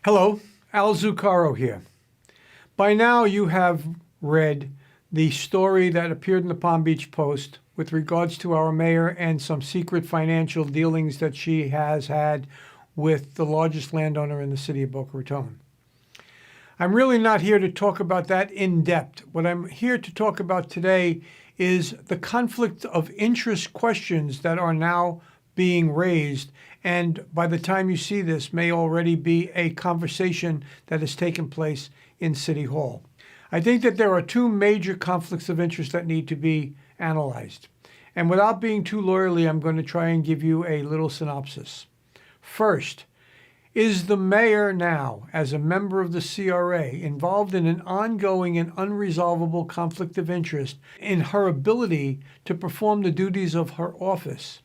Hello, Al Zuccaro here. By now you have read the story that appeared in the Palm Beach Post with regards to our mayor and some secret financial dealings that she has had with the largest landowner in the city of Boca Raton. I'm really not here to talk about that in depth. What I'm here to talk about today is the conflict of interest questions that are now being raised, and by the time you see this may already be a conversation that has taken place in City Hall. I think that there are two major conflicts of interest that need to be analyzed. And without being too lawyerly, I'm going to try and give you a little synopsis. First, is the mayor now, as a member of the CRA, involved in an ongoing and unresolvable conflict of interest in her ability to perform the duties of her office?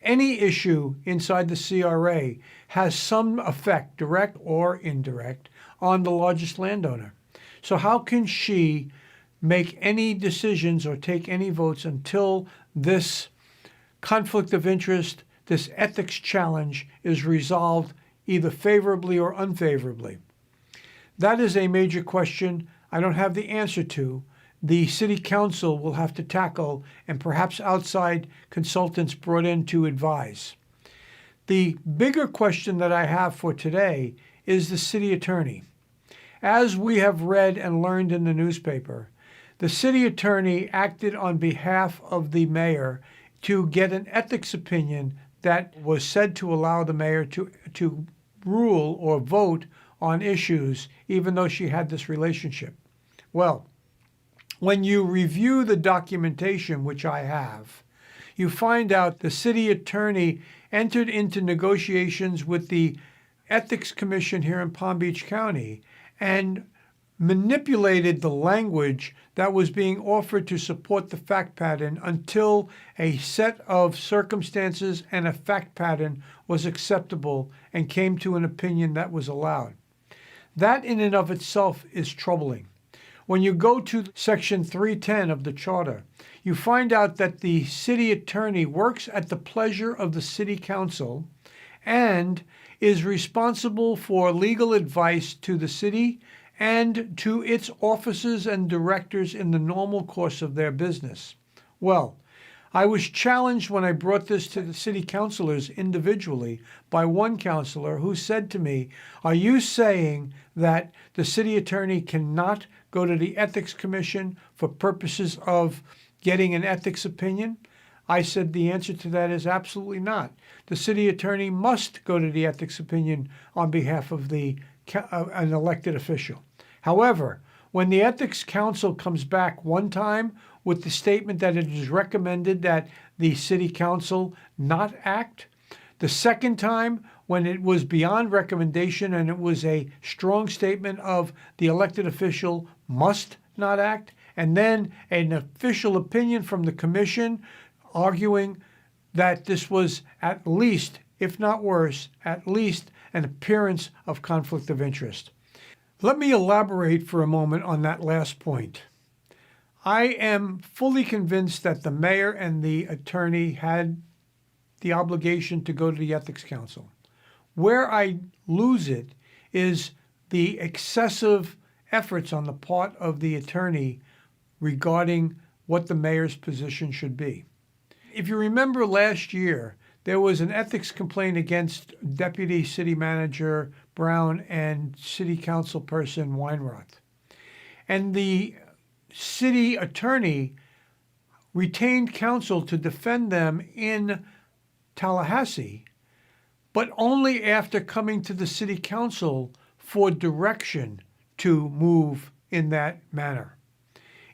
Any issue inside the CRA has some effect, direct or indirect, on the largest landowner. So how can she make any decisions or take any votes until this conflict of interest, this ethics challenge, is resolved either favorably or unfavorably? That is a major question I don't have the answer to. The city council will have to tackle, and perhaps outside consultants brought in to advise. The bigger question that I have for today is the city attorney. As we have read and learned in the newspaper, the city attorney acted on behalf of the mayor to get an ethics opinion that was said to allow the mayor to rule or vote on issues, even though she had this relationship. Well, when you review the documentation, which I have, you find out the city attorney entered into negotiations with the Ethics Commission here in Palm Beach County and manipulated the language that was being offered to support the fact pattern until a set of circumstances and a fact pattern was acceptable and came to an opinion that was allowed. That in and of itself is troubling. When you go to Section 310 of the Charter, you find out that the city attorney works at the pleasure of the city council and is responsible for legal advice to the city and to its officers and directors in the normal course of their business. Well, I was challenged when I brought this to the city councilors individually by one councilor who said to me, "Are you saying that the city attorney cannot go to the Ethics Commission for purposes of getting an ethics opinion?" I said the answer to that is absolutely not. The city attorney must go to the ethics opinion on behalf of an elected official. However, when the Ethics Council comes back one time with the statement that it is recommended that the city council not act, the second time when it was beyond recommendation and it was a strong statement of the elected official must not act, and then an official opinion from the commission arguing that this was at least, if not worse, at least an appearance of conflict of interest. Let me elaborate for a moment on that last point. I am fully convinced that the mayor and the attorney had the obligation to go to the Ethics Council. Where I lose it is the excessive efforts on the part of the attorney regarding what the mayor's position should be. If you remember last year, there was an ethics complaint against Deputy City Manager Brown and City Council Person Weinroth. And the city attorney retained counsel to defend them in Tallahassee, but only after coming to the city council for direction to move in that manner.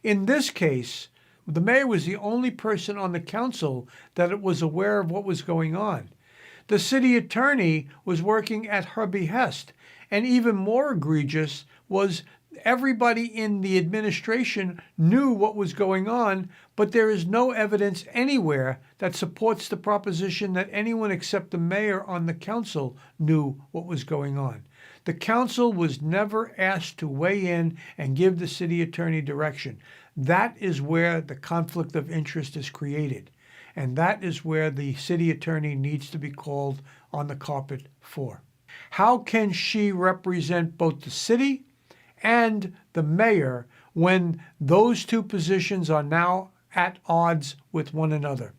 In this case, the mayor was the only person on the council that was aware of what was going on. The city attorney was working at her behest, and even more egregious was everybody in the administration knew what was going on, but there is no evidence anywhere that supports the proposition that anyone except the mayor on the council knew what was going on. The council was never asked to weigh in and give the city attorney direction. That is where the conflict of interest is created, and that is where the city attorney needs to be called on the carpet for. How can she represent both the city and the mayor when those two positions are now at odds with one another?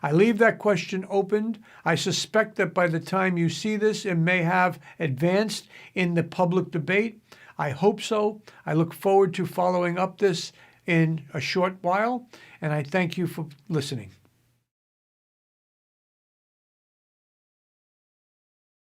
I leave that question open. I suspect that by the time you see this, it may have advanced in the public debate. I hope so. I look forward to following up this in a short while, and I thank you for listening.